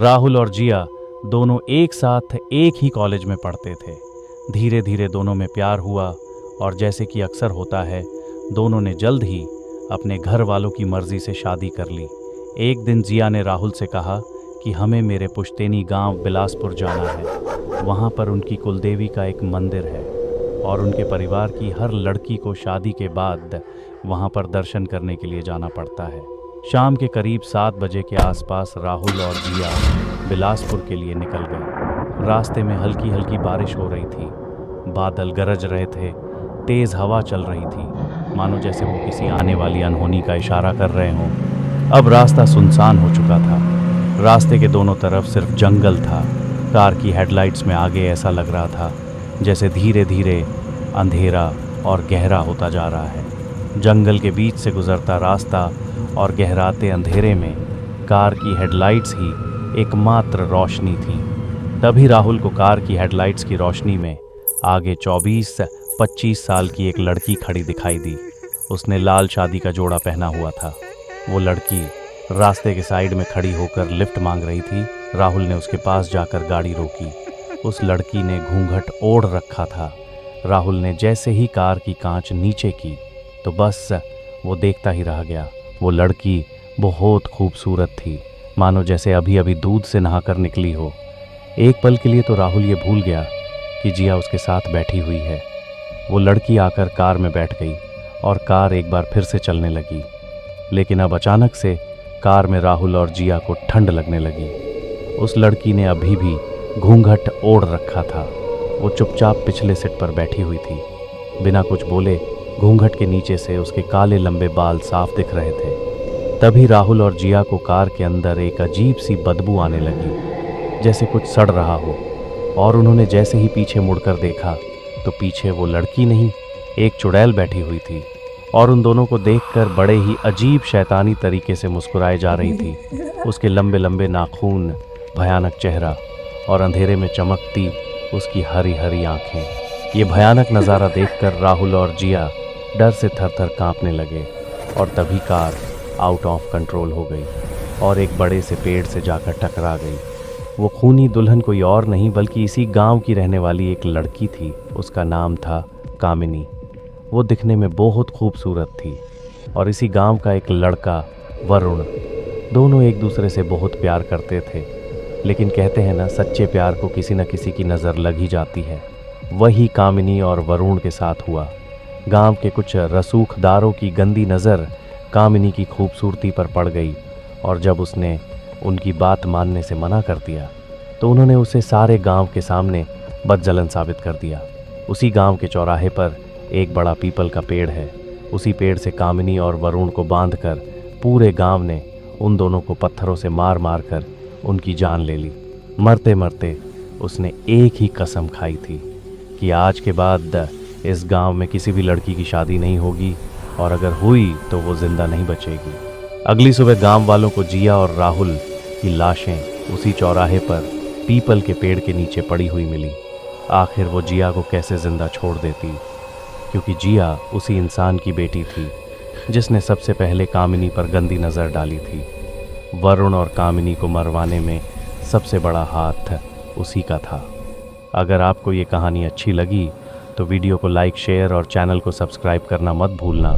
राहुल और जिया दोनों एक साथ एक ही कॉलेज में पढ़ते थे। धीरे धीरे दोनों में प्यार हुआ और जैसे कि अक्सर होता है, दोनों ने जल्द ही अपने घर वालों की मर्जी से शादी कर ली। एक दिन जिया ने राहुल से कहा कि हमें मेरे पुश्तैनी गांव बिलासपुर जाना है। वहां पर उनकी कुलदेवी का एक मंदिर है और उनके परिवार की हर लड़की को शादी के बाद वहां पर दर्शन करने के लिए जाना पड़ता है। शाम के करीब 7 बजे के आसपास राहुल और जिया बिलासपुर के लिए निकल गए। रास्ते में हल्की हल्की बारिश हो रही थी, बादल गरज रहे थे, तेज हवा चल रही थी, मानो जैसे वो किसी आने वाली अनहोनी का इशारा कर रहे हों। अब रास्ता सुनसान हो चुका था। रास्ते के दोनों तरफ सिर्फ जंगल था। कार की हेडलाइट्स में आगे ऐसा लग रहा था जैसे धीरे धीरे अंधेरा और गहरा होता जा रहा है। जंगल के बीच से गुजरता रास्ता और गहराते अंधेरे में कार की हेडलाइट्स ही एकमात्र रोशनी थी। तभी राहुल को कार की हेडलाइट्स की रोशनी में आगे 24-25 साल की एक लड़की खड़ी दिखाई दी। उसने लाल शादी का जोड़ा पहना हुआ था। वो लड़की रास्ते के साइड में खड़ी होकर लिफ्ट मांग रही थी। राहुल ने उसके पास जाकर गाड़ी रोकी। उस लड़की ने घूंघट ओढ़ रखा था। राहुल ने जैसे ही कार की कांच नीचे की तो बस वो देखता ही रह गया। वो लड़की बहुत खूबसूरत थी, मानो जैसे अभी अभी दूध से नहाकर निकली हो। एक पल के लिए तो राहुल ये भूल गया कि जिया उसके साथ बैठी हुई है। वो लड़की आकर कार में बैठ गई और कार एक बार फिर से चलने लगी। लेकिन अब अचानक से कार में राहुल और जिया को ठंड लगने लगी। उस लड़की ने अभी भी घूंघट ओढ़ रखा था। वो चुपचाप पिछले सीट पर बैठी हुई थी। बिना कुछ बोले घूंघट के नीचे से उसके काले लंबे बाल साफ दिख रहे थे। तभी राहुल और जिया को कार के अंदर एक अजीब सी बदबू आने लगी, जैसे कुछ सड़ रहा हो। और उन्होंने जैसे ही पीछे मुड़कर देखा तो पीछे वो लड़की नहीं, एक चुड़ैल बैठी हुई थी और उन दोनों को देखकर बड़े ही अजीब शैतानी तरीके से मुस्कुराए जा रही थी। उसके लंबे लंबे नाखून, भयानक चेहरा और अंधेरे में चमकती उसकी हरी हरी आंखें। ये भयानक नज़ारा देखकर राहुल और जिया डर से थर थर कांपने लगे और तभी कार आउट ऑफ कंट्रोल हो गई और एक बड़े से पेड़ से जाकर टकरा गई। वो खूनी दुल्हन कोई और नहीं बल्कि इसी गांव की रहने वाली एक लड़की थी। उसका नाम था कामिनी। वो दिखने में बहुत खूबसूरत थी और इसी गांव का एक लड़का वरुण। दोनों एक दूसरे से बहुत प्यार करते थे। लेकिन कहते हैं ना, सच्चे प्यार को किसी न किसी की नज़र लग ही जाती है। वही कामिनी और वरुण के साथ हुआ। गांव के कुछ रसूखदारों की गंदी नज़र कामिनी की खूबसूरती पर पड़ गई और जब उसने उनकी बात मानने से मना कर दिया तो उन्होंने उसे सारे गांव के सामने बदजलन साबित कर दिया। उसी गांव के चौराहे पर एक बड़ा पीपल का पेड़ है। उसी पेड़ से कामिनी और वरुण को बांधकर पूरे गांव ने उन दोनों को पत्थरों से मार मार कर उनकी जान ले ली। मरते मरते उसने एक ही कसम खाई थी कि आज के बाद इस गांव में किसी भी लड़की की शादी नहीं होगी और अगर हुई तो वो जिंदा नहीं बचेगी। अगली सुबह गांव वालों को जिया और राहुल की लाशें उसी चौराहे पर पीपल के पेड़ के नीचे पड़ी हुई मिली। आखिर वो जिया को कैसे जिंदा छोड़ देती, क्योंकि जिया उसी इंसान की बेटी थी जिसने सबसे पहले कामिनी पर गंदी नज़र डाली थी। वरुण और कामिनी को मरवाने में सबसे बड़ा हाथ उसी का था। अगर आपको ये कहानी अच्छी लगी तो वीडियो को लाइक, शेयर और चैनल को सब्सक्राइब करना मत भूलना।